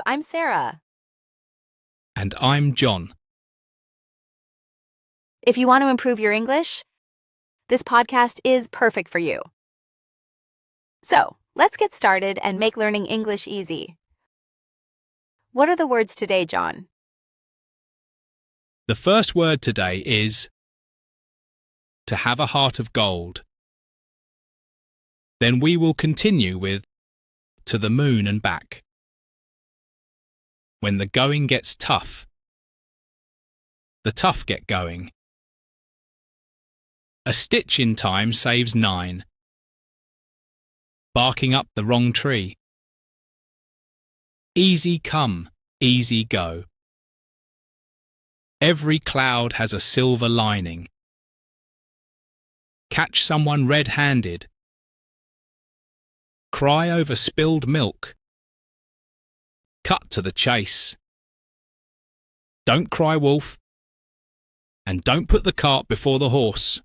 I'm Sarah. And I'm John. If you want to improve your English, this podcast is perfect for you. So, let's get started and make learning English easy. What are the words today, John? The first word today is to have a heart of gold. Then we will continue with to the moon and back. When the going gets tough, the tough get going. A stitch in time saves 9. Barking up the wrong tree. Easy come, easy go. Every cloud has a silver lining. Catch someone red-handed. Cry over spilled milk. Cut to the chase. Don't cry wolf. And don't put the cart before the horse.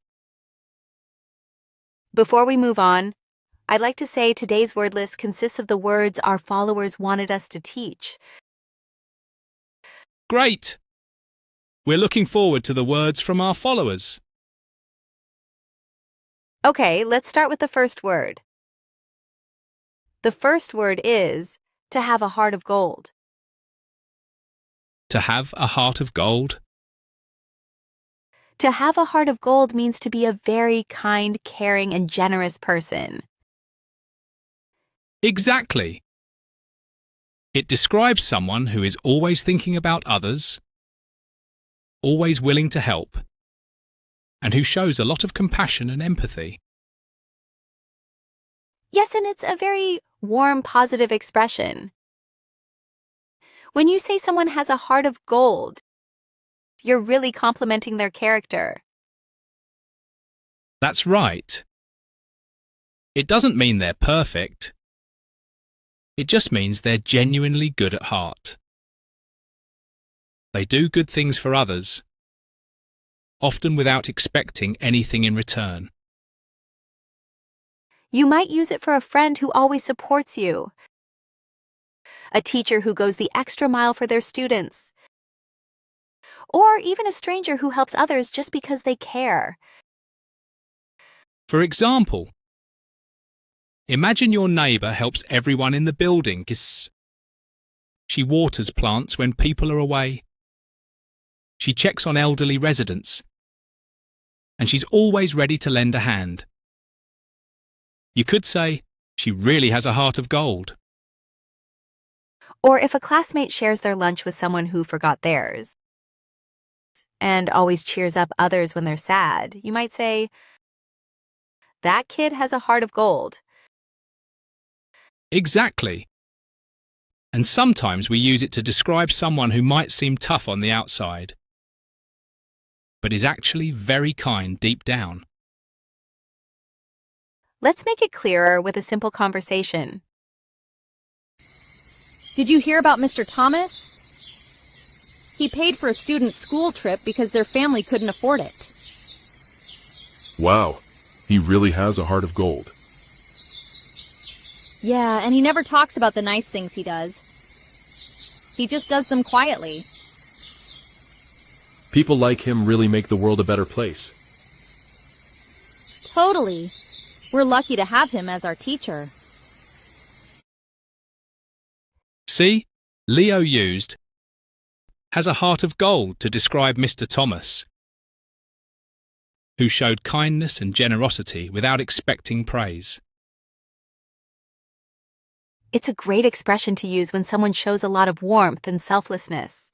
Before we move on, I'd like to say today's word list consists of the words our followers wanted us to teach. Great! We're looking forward to the words from our followers. Okay, let's start with the first word. The first word is to have a heart of gold. To have a heart of gold. To have a heart of gold means to be a very kind, caring, and generous person. Exactly. It describes someone who is always thinking about others, always willing to help, and who shows a lot of compassion and empathy. Yes, and it's a very warm, positive expression. When you say someone has a heart of gold, you're really complimenting their character. That's right. It doesn't mean they're perfect. It just means they're genuinely good at heart. They do good things for others, often without expecting anything in return. You might use it for a friend who always supports you, a teacher who goes the extra mile for their students, or even a stranger who helps others just because they care. For example, imagine your neighbour helps everyone in the building. She waters plants when people are away. She checks on elderly residents. And she's always ready to lend a hand. You could say, she really has a heart of gold. Or if a classmate shares their lunch with someone who forgot theirs and always cheers up others when they're sad, you might say, that kid has a heart of gold. Exactly. And sometimes we use it to describe someone who might seem tough on the outside, but is actually very kind deep down. Let's make it clearer with a simple conversation. Did you hear about Mr. Thomas? He paid for a student's school trip because their family couldn't afford it. Wow, he really has a heart of gold. Yeah, and he never talks about the nice things he does. He just does them quietly. People like him really make the world a better place. Totally. We're lucky to have him as our teacher. See, Leo used has a heart of gold to describe Mr. Thomas, who showed kindness and generosity without expecting praise. It's a great expression to use when someone shows a lot of warmth and selflessness.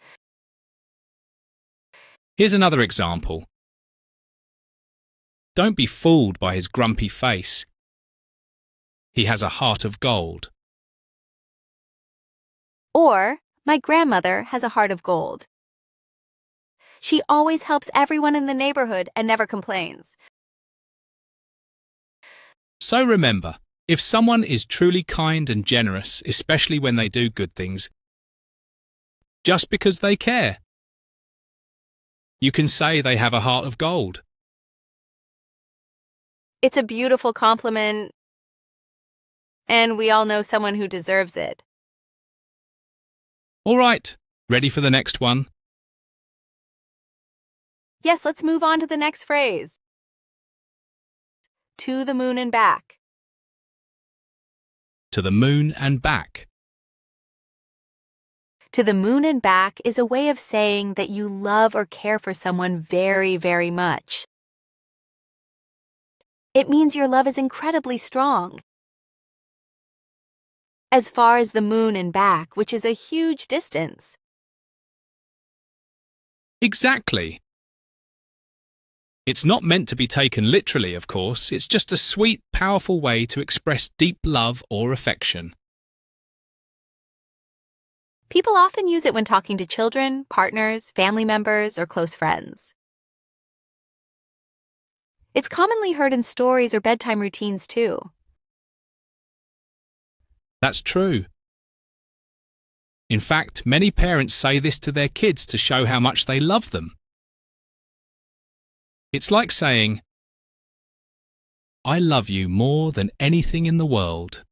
Here's another example. Don't be fooled by his grumpy face. He has a heart of gold. Or, my grandmother has a heart of gold. She always helps everyone in the neighborhood and never complains. So remember, if someone is truly kind and generous, especially when they do good things, just because they care, you can say they have a heart of gold. It's a beautiful compliment, and we all know someone who deserves it. All right, ready for the next one? Yes, let's move on to the next phrase. To the moon and back. To the moon and back. To the moon and back is a way of saying that you love or care for someone very, very much. It means your love is incredibly strong. As far as the moon and back, which is a huge distance. Exactly. It's not meant to be taken literally, of course. It's just a sweet, powerful way to express deep love or affection. People often use it when talking to children, partners, family members, or close friends. It's commonly heard in stories or bedtime routines too. That's true. In fact, many parents say this to their kids to show how much they love them. It's like saying, I love you more than anything in the world.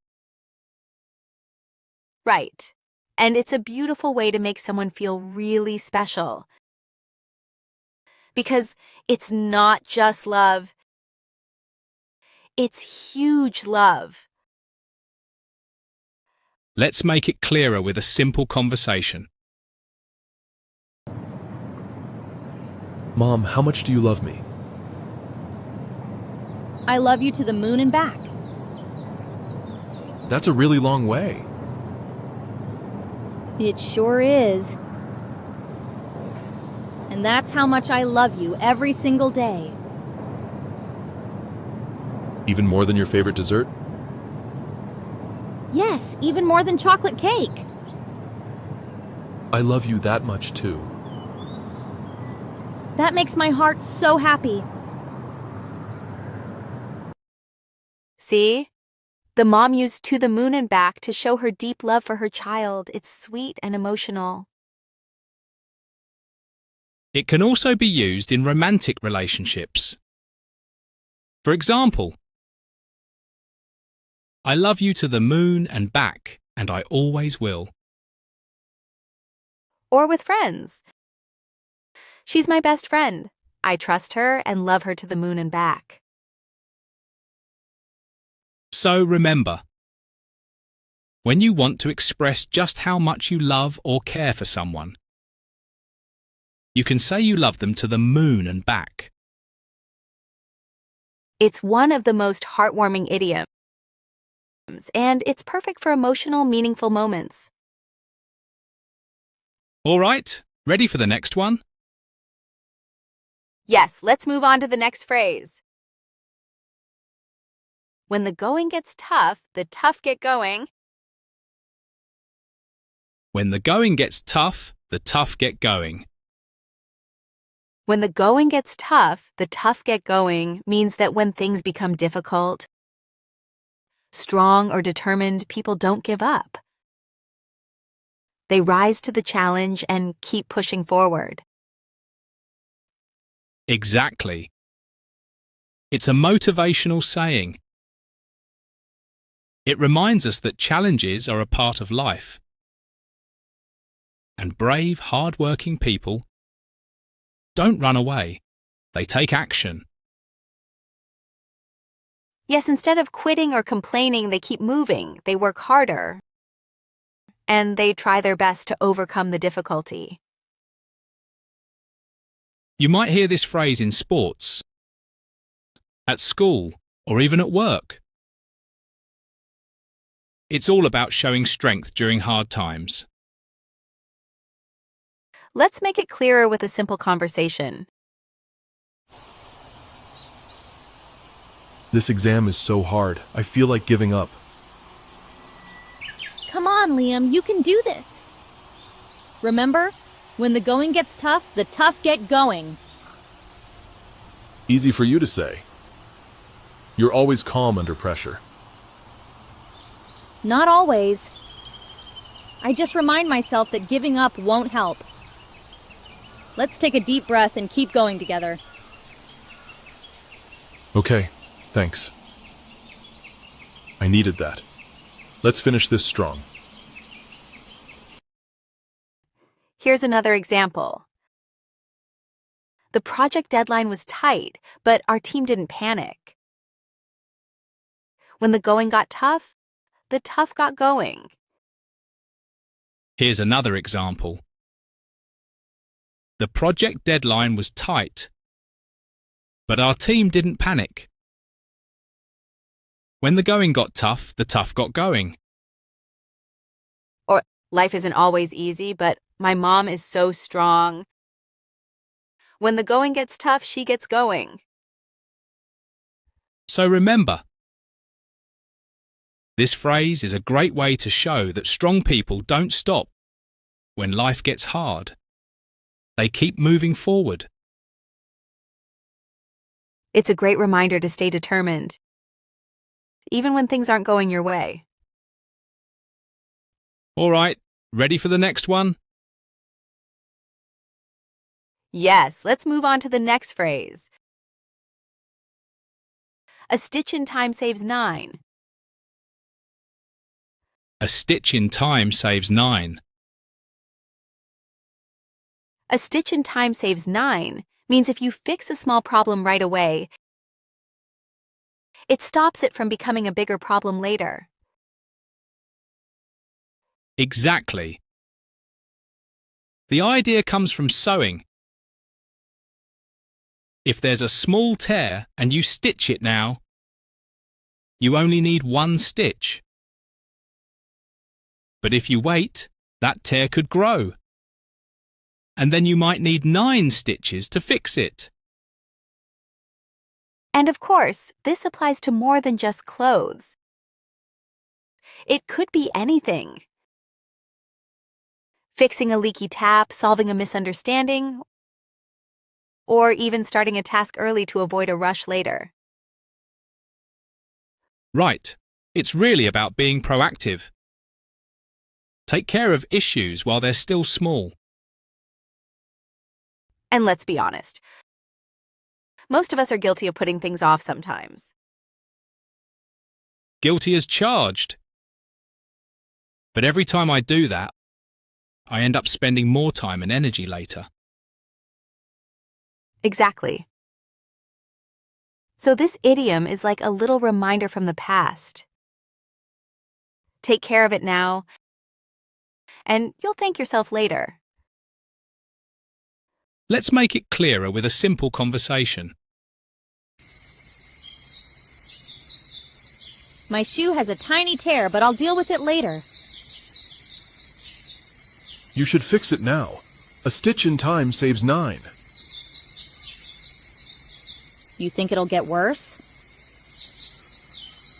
Right. And it's a beautiful way to make someone feel really special. Because it's not just love. It's huge love. Let's make it clearer with a simple conversation. Mom, how much do you love me? I love you to the moon and back. That's a really long way. It sure is. And that's how much I love you every single day. Even more than your favorite dessert? Yes, even more than chocolate cake. I love you that much too. That makes my heart so happy. See? The mom used to the moon and back to show her deep love for her child. It's sweet and emotional. It can also be used in romantic relationships. For example, I love you to the moon and back, and I always will. Or with friends. She's my best friend. I trust her and love her to the moon and back. So remember, when you want to express just how much you love or care for someone, you can say you love them to the moon and back. It's one of the most heartwarming idioms, and it's perfect for emotional, meaningful moments. All right, ready for the next one? Yes, let's move on to the next phrase. When the going gets tough, the tough get going. When the going gets tough, the tough get going. When the going gets tough, the tough get going means that when things become difficult, strong or determined, people don't give up. They rise to the challenge and keep pushing forward. Exactly. It's a motivational saying. It reminds us that challenges are a part of life. And brave, hard-working people don't run away. They take action. Yes, instead of quitting or complaining, they keep moving. They work harder. And they try their best to overcome the difficulty. You might hear this phrase in sports, at school, or even at work. It's all about showing strength during hard times. Let's make it clearer with a simple conversation. This exam is so hard. I feel like giving up. Come on, Liam, you can do this. Remember, when the going gets tough, the tough get going. Easy for you to say. You're always calm under pressure. Not always. I just remind myself that giving up won't help. Let's take a deep breath and keep going together. Okay, thanks. I needed that. Let's finish this strong. Here's another example. The project deadline was tight, but our team didn't panic. When the going got tough, the tough got going. Here's another example. The project deadline was tight, but our team didn't panic. When the going got tough, the tough got going. Or life isn't always easy, but my mom is so strong. When the going gets tough, she gets going. So remember, this phrase is a great way to show that strong people don't stop when life gets hard. They keep moving forward. It's a great reminder to stay determined, even when things aren't going your way. All right, ready for the next one? Yes, let's move on to the next phrase. A stitch in time saves 9. A stitch in time saves 9. A stitch in time saves 9 means if you fix a small problem right away, it stops it from becoming a bigger problem later. Exactly. The idea comes from sewing. If there's a small tear and you stitch it now, you only need 1 stitch. But if you wait, that tear could grow. And then you might need 9 stitches to fix it. And of course, this applies to more than just clothes. It could be anything. Fixing a leaky tap, solving a misunderstanding, or even starting a task early to avoid a rush later. Right. It's really about being proactive. Take care of issues while they're still small. And let's be honest, most of us are guilty of putting things off sometimes. Guilty as charged. But every time I do that, I end up spending more time and energy later. Exactly. So this idiom is like a little reminder from the past. Take care of it now, and you'll thank yourself later. Let's make it clearer with a simple conversation. My shoe has a tiny tear, but I'll deal with it later. You should fix it now. A stitch in time saves 9. You think it'll get worse?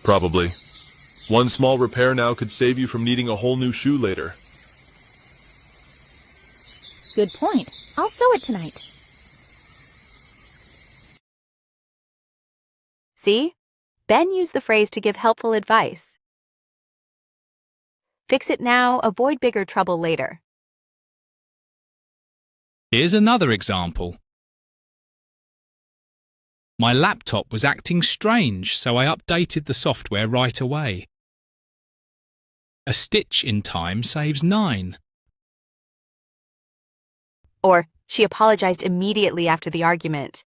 Probably. One small repair now could save you from needing a whole new shoe later. Good point. I'll sew it tonight. See? Ben used the phrase to give helpful advice. Fix it now, avoid bigger trouble later. Here's another example. My laptop was acting strange, so I updated the software right away. A stitch in time saves 9. Or, she apologized immediately after the argument.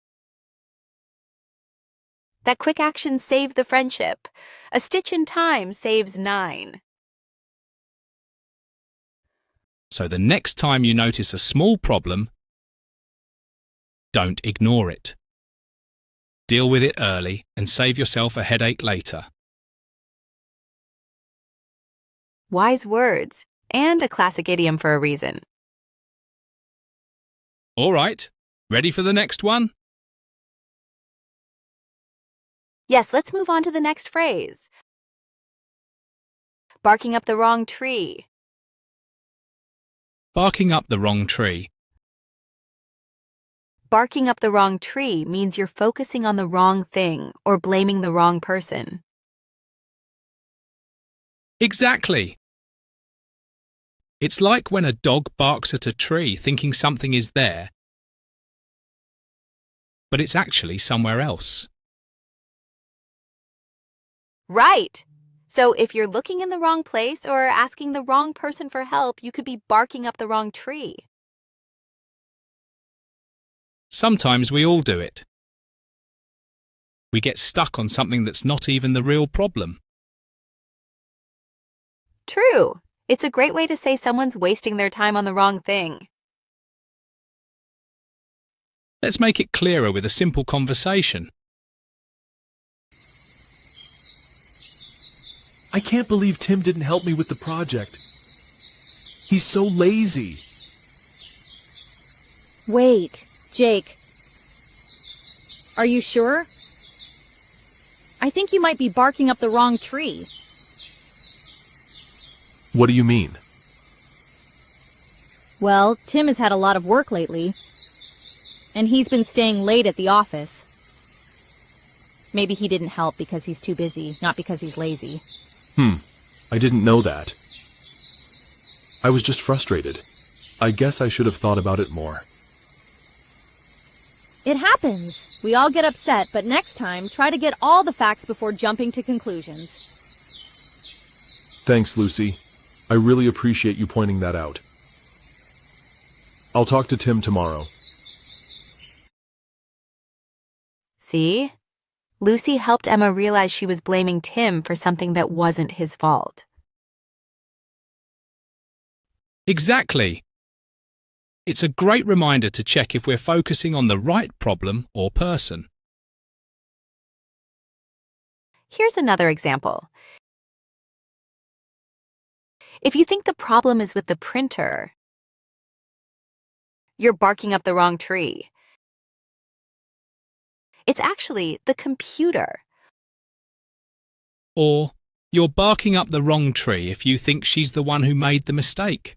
That quick action saved the friendship. A stitch in time saves 9. So the next time you notice a small problem, don't ignore it. Deal with it early and save yourself a headache later. Wise words, and a classic idiom for a reason. All right, ready for the next one? Yes, let's move on to the next phrase. Barking up the wrong tree. Barking up the wrong tree. Barking up the wrong tree means you're focusing on the wrong thing or blaming the wrong person. Exactly. It's like when a dog barks at a tree thinking something is there, but it's actually somewhere else. Right. So if you're looking in the wrong place or asking the wrong person for help, you could be barking up the wrong tree. Sometimes we all do it. We get stuck on something that's not even the real problem. True. It's a great way to say someone's wasting their time on the wrong thing. Let's make it clearer with a simple conversation. I can't believe Tim didn't help me with the project. He's so lazy. Wait, Jake. Are you sure? I think you might be barking up the wrong tree. What do you mean? Well, Tim has had a lot of work lately, and he's been staying late at the office. Maybe he didn't help because he's too busy, not because he's lazy. I didn't know that. I was just frustrated. I guess I should have thought about it more. It happens. We all get upset, but next time, try to get all the facts before jumping to conclusions. Thanks, Lucy. I really appreciate you pointing that out. I'll talk to Tim tomorrow. See? Lucy helped Emma realize she was blaming Tim for something that wasn't his fault. Exactly. It's a great reminder to check if we're focusing on the right problem or person. Here's another example. If you think the problem is with the printer, you're barking up the wrong tree. It's actually the computer. Or, you're barking up the wrong tree if you think she's the one who made the mistake.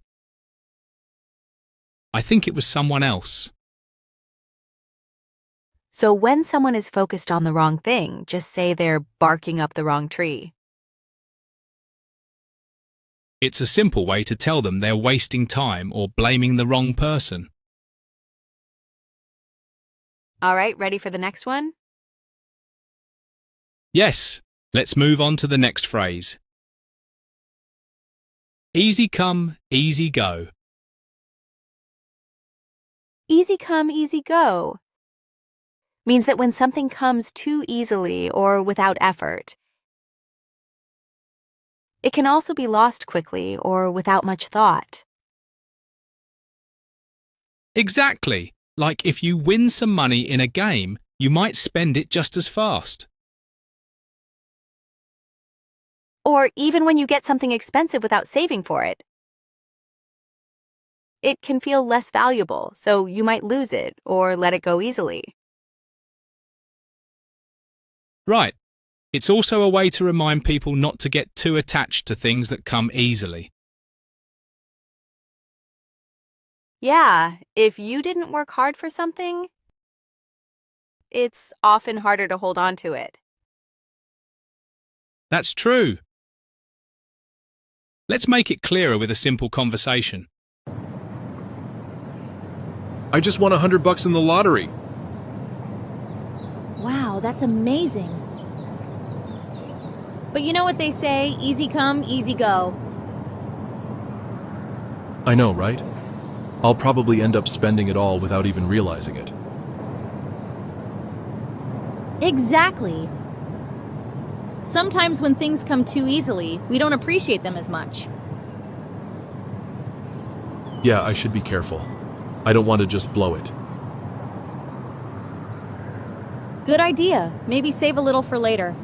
I think it was someone else. So when someone is focused on the wrong thing, just say they're barking up the wrong tree. It's a simple way to tell them they're wasting time or blaming the wrong person. All right, ready for the next one? Yes, let's move on to the next phrase. Easy come, easy go. Easy come, easy go means that when something comes too easily or without effort, it can also be lost quickly or without much thought. Exactly. Like if you win some money in a game, you might spend it just as fast. Or even when you get something expensive without saving for it. It can feel less valuable, so you might lose it or let it go easily. Right. It's also a way to remind people not to get too attached to things that come easily. Yeah, if you didn't work hard for something, it's often harder to hold on to it. That's true. Let's make it clearer with a simple conversation. I just won $100 in the lottery. Wow, that's amazing. But you know what they say, easy come, easy go. I know, right? I'll probably end up spending it all without even realizing it. Exactly. Sometimes when things come too easily, we don't appreciate them as much. Yeah, I should be careful. I don't want to just blow it. Good idea. Maybe save a little for later.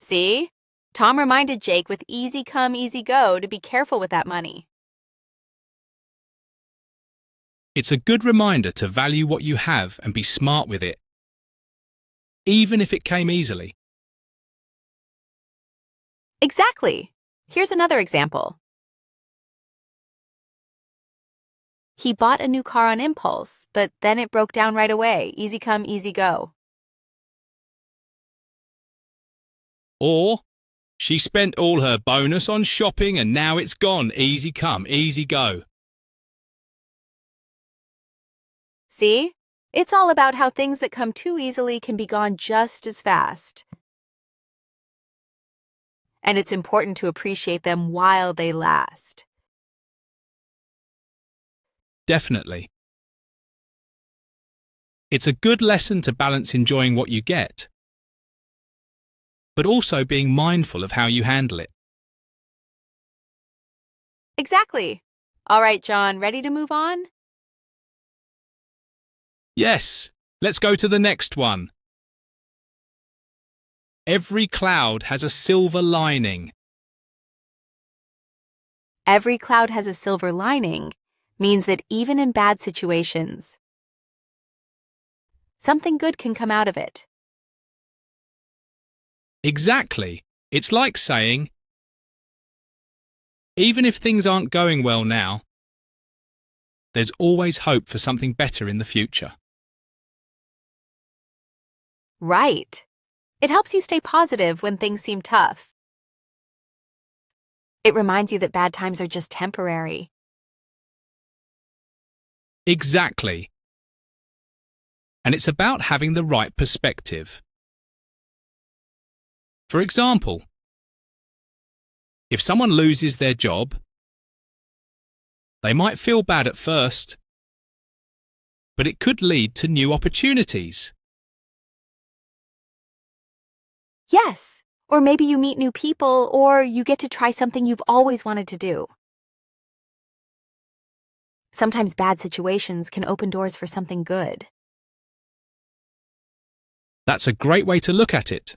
See? Tom reminded Jake with easy come, easy go to be careful with that money. It's a good reminder to value what you have and be smart with it, even if it came easily. Exactly. Here's another example. He bought a new car on impulse, but then it broke down right away. Easy come, easy go. Or, she spent all her bonus on shopping and now it's gone. Easy come, easy go. See? It's all about how things that come too easily can be gone just as fast. And it's important to appreciate them while they last. Definitely. It's a good lesson to balance enjoying what you get, but also being mindful of how you handle it. Exactly. All right, John, ready to move on? Yes, let's go to the next one. Every cloud has a silver lining. Every cloud has a silver lining means that even in bad situations, something good can come out of it. Exactly. It's like saying, even if things aren't going well now, there's always hope for something better in the future. Right. It helps you stay positive when things seem tough. It reminds you that bad times are just temporary. Exactly. And it's about having the right perspective. For example, if someone loses their job, they might feel bad at first, but it could lead to new opportunities. Yes. Or maybe you meet new people, or you get to try something you've always wanted to do. Sometimes bad situations can open doors for something good. That's a great way to look at it.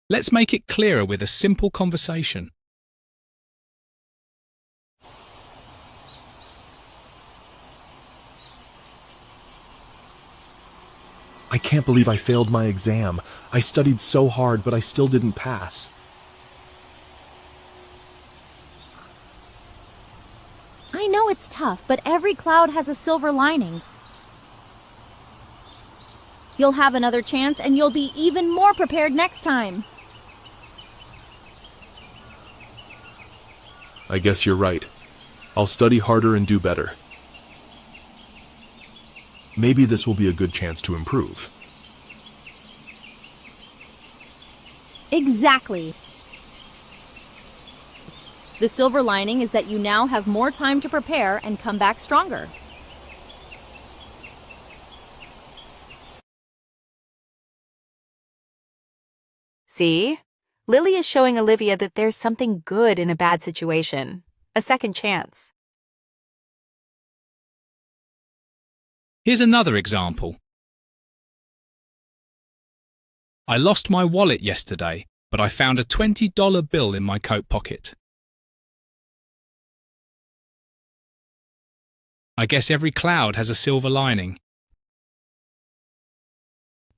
Let's make it clearer with a simple conversation. I can't believe I failed my exam. I studied so hard, but I still didn't pass. I know it's tough, but every cloud has a silver lining. You'll have another chance and you'll be even more prepared next time. I guess you're right. I'll study harder and do better. Maybe this will be a good chance to improve. Exactly. The silver lining is that you now have more time to prepare and come back stronger. See? Lily is showing Olivia that there's something good in a bad situation. A second chance. Here's another example. I lost my wallet yesterday, but I found a $20 bill in my coat pocket. I guess every cloud has a silver lining.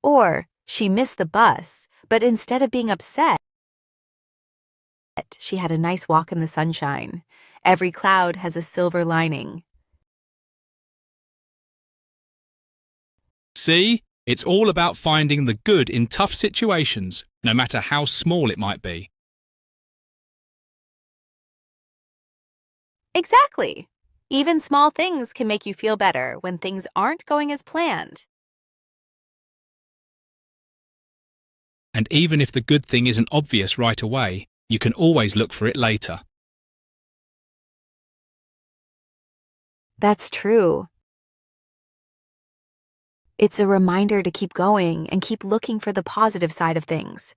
Or she missed the bus, but instead of being upset, she had a nice walk in the sunshine. Every cloud has a silver lining. See? It's all about finding the good in tough situations, no matter how small it might be. Exactly. Even small things can make you feel better when things aren't going as planned. And even if the good thing isn't obvious right away, you can always look for it later. That's true. It's a reminder to keep going and keep looking for the positive side of things.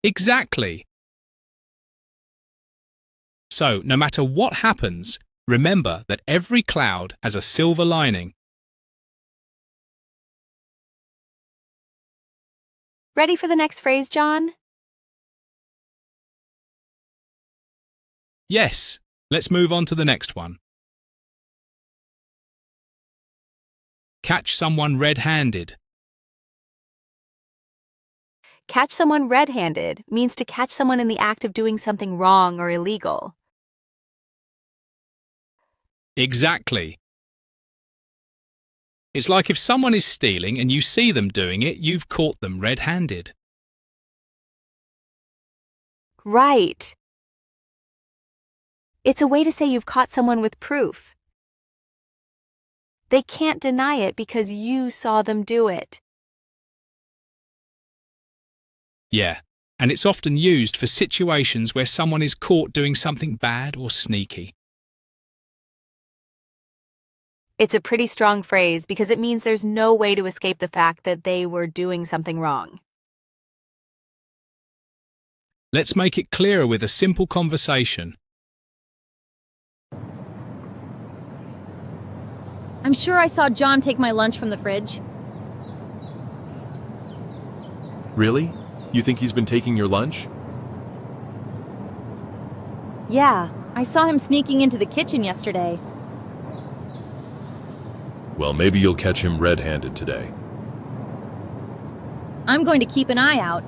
Exactly. So, no matter what happens, remember that every cloud has a silver lining. Ready for the next phrase, John? Yes, let's move on to the next one. Catch someone red-handed. Catch someone red-handed means to catch someone in the act of doing something wrong or illegal. Exactly. It's like if someone is stealing and you see them doing it, you've caught them red-handed. Right. It's a way to say you've caught someone with proof. They can't deny it because you saw them do it. Yeah, and it's often used for situations where someone is caught doing something bad or sneaky. It's a pretty strong phrase because it means there's no way to escape the fact that they were doing something wrong. Let's make it clearer with a simple conversation. I'm sure I saw John take my lunch from the fridge. Really? You think he's been taking your lunch? Yeah, I saw him sneaking into the kitchen yesterday. Well, maybe you'll catch him red-handed today. I'm going to keep an eye out.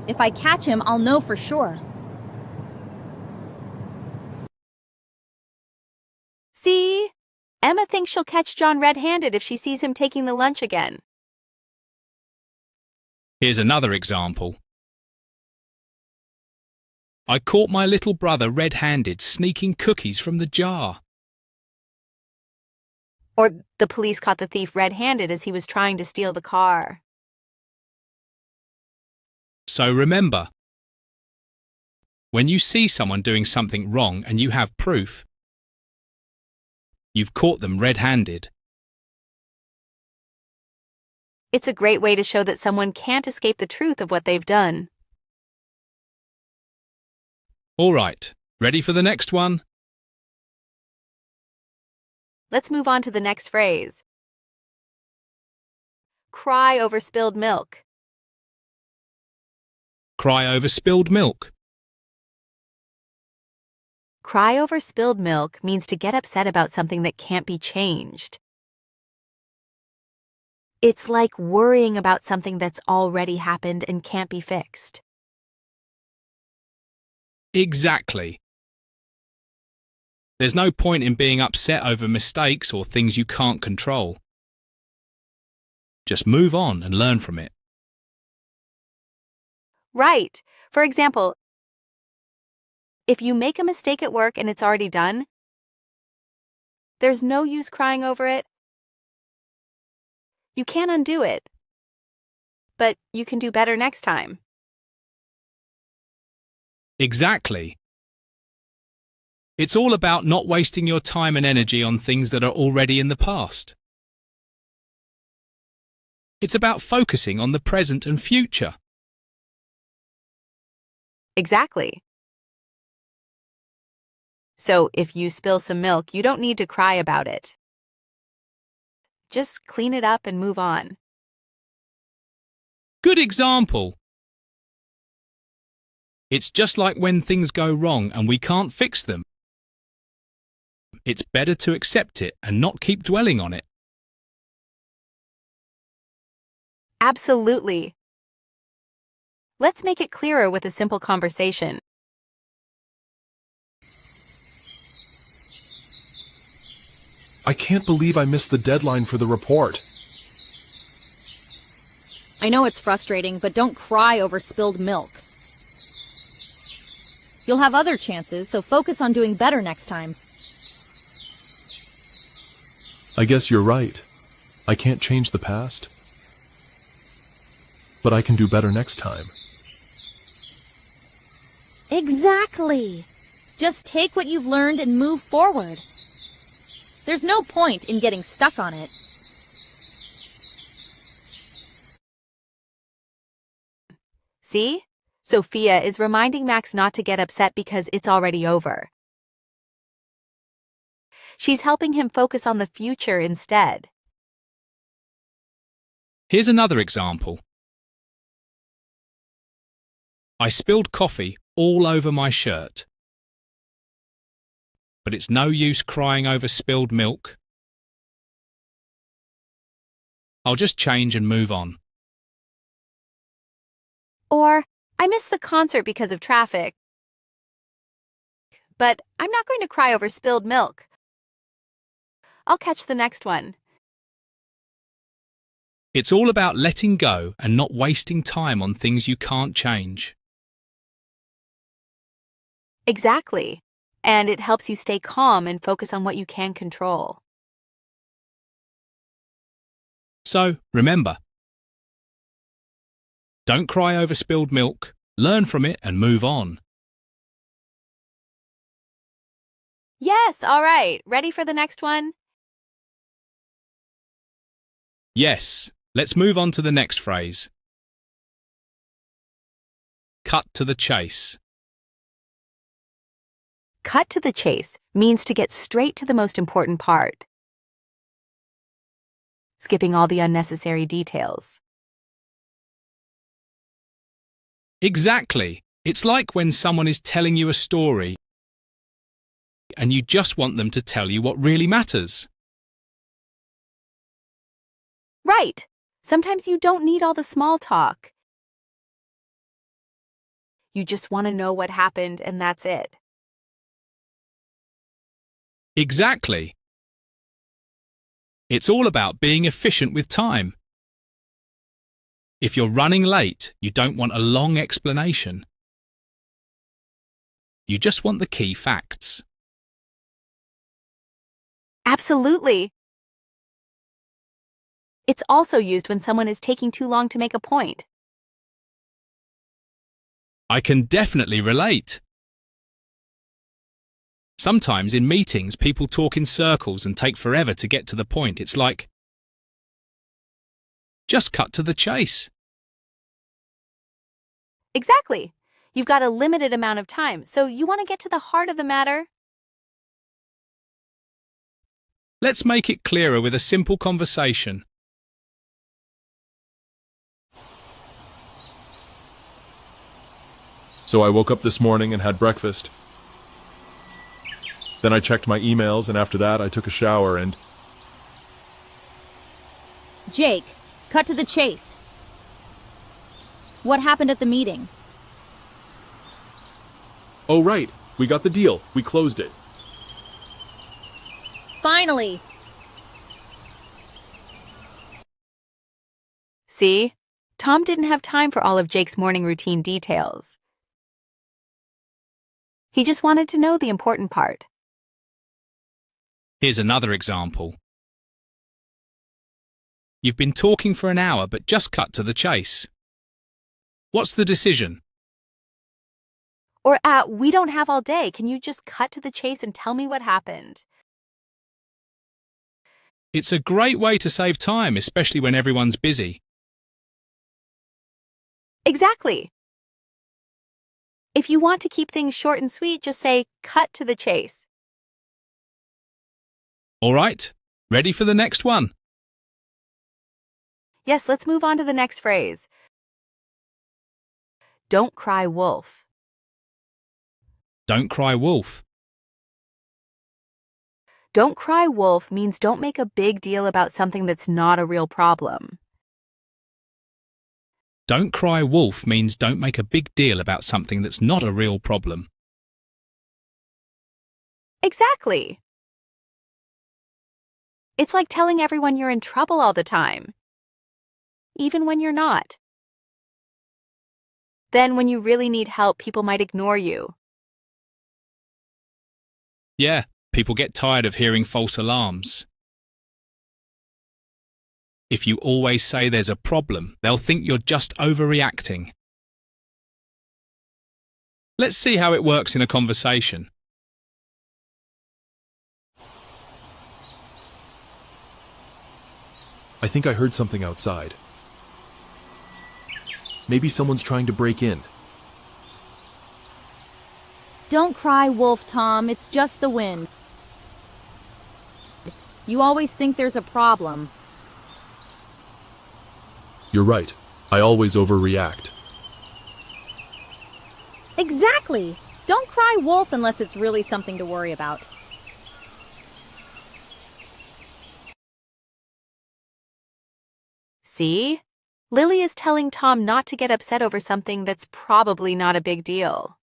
If I catch him, I'll know for sure. See? Emma thinks she'll catch John red-handed if she sees him taking the lunch again. Here's another example. I caught my little brother red-handed sneaking cookies from the jar. Or the police caught the thief red-handed as he was trying to steal the car. So remember, when you see someone doing something wrong and you have proof, you've caught them red-handed. It's a great way to show that someone can't escape the truth of what they've done. All right, ready for the next one? Let's move on to the next phrase. Cry over spilled milk. Cry over spilled milk. Cry over spilled milk means to get upset about something that can't be changed. It's like worrying about something that's already happened and can't be fixed. Exactly. There's no point in being upset over mistakes or things you can't control. Just move on and learn from it. Right. For example, if you make a mistake at work and it's already done, there's no use crying over it. You can't undo it, but you can do better next time. Exactly. It's all about not wasting your time and energy on things that are already in the past. It's about focusing on the present and future. Exactly. So if you spill some milk, you don't need to cry about it. Just clean it up and move on. Good example. It's just like when things go wrong and we can't fix them. It's better to accept it and not keep dwelling on it. Absolutely. Let's make it clearer with a simple conversation. I can't believe I missed the deadline for the report. I know it's frustrating, but don't cry over spilled milk. You'll have other chances, so focus on doing better next time. I guess you're right. I can't change the past. But I can do better next time. Exactly. Just take what you've learned and move forward. There's no point in getting stuck on it. See? Sophia is reminding Max not to get upset because it's already over. She's helping him focus on the future instead. Here's another example. I spilled coffee all over my shirt. But it's no use crying over spilled milk. I'll just change and move on. Or, I missed the concert because of traffic. But I'm not going to cry over spilled milk. I'll catch the next one. It's all about letting go and not wasting time on things you can't change. Exactly. And it helps you stay calm and focus on what you can control. So, remember, Don't cry over spilled milk. Learn from it and move on. Yes, all right. Ready for the next one? Yes, let's move on to the next phrase. Cut to the chase. Cut to the chase means to get straight to the most important part, skipping all the unnecessary details. Exactly. It's like when someone is telling you a story and you just want them to tell you what really matters. Right. Sometimes you don't need all the small talk. You just want to know what happened and that's it. Exactly. It's all about being efficient with time. If you're running late, you don't want a long explanation. You just want the key facts. Absolutely. It's also used when someone is taking too long to make a point. I can definitely relate. Sometimes in meetings, people talk in circles and take forever to get to the point. It's like, just cut to the chase. Exactly. You've got a limited amount of time, so you want to get to the heart of the matter. Let's make it clearer with a simple conversation. So I woke up this morning and had breakfast. Then I checked my emails, and after that I took a shower and... Jake, cut to the chase. What happened at the meeting? Oh right, we got the deal. We closed it. Finally! See? Tom didn't have time for all of Jake's morning routine details. He just wanted to know the important part. Here's another example. You've been talking for an hour, but just cut to the chase. What's the decision? Or, we don't have all day. Can you just cut to the chase and tell me what happened? It's a great way to save time, especially when everyone's busy. Exactly. If you want to keep things short and sweet, just say, cut to the chase. All right, ready for the next one? Yes, let's move on to the next phrase. Don't cry wolf. Don't cry wolf. Don't cry wolf means don't make a big deal about something that's not a real problem. Don't cry wolf means don't make a big deal about something that's not a real problem. Exactly. It's like telling everyone you're in trouble all the time, even when you're not. Then when you really need help, people might ignore you. Yeah, people get tired of hearing false alarms. If you always say there's a problem, they'll think you're just overreacting. Let's see how it works in a conversation. I think I heard something outside. Maybe someone's trying to break in. Don't cry wolf, Tom. It's just the wind. You always think there's a problem. You're right. I always overreact. Exactly. Don't cry wolf unless it's really something to worry about. See? Lily is telling Tom not to get upset over something that's probably not a big deal.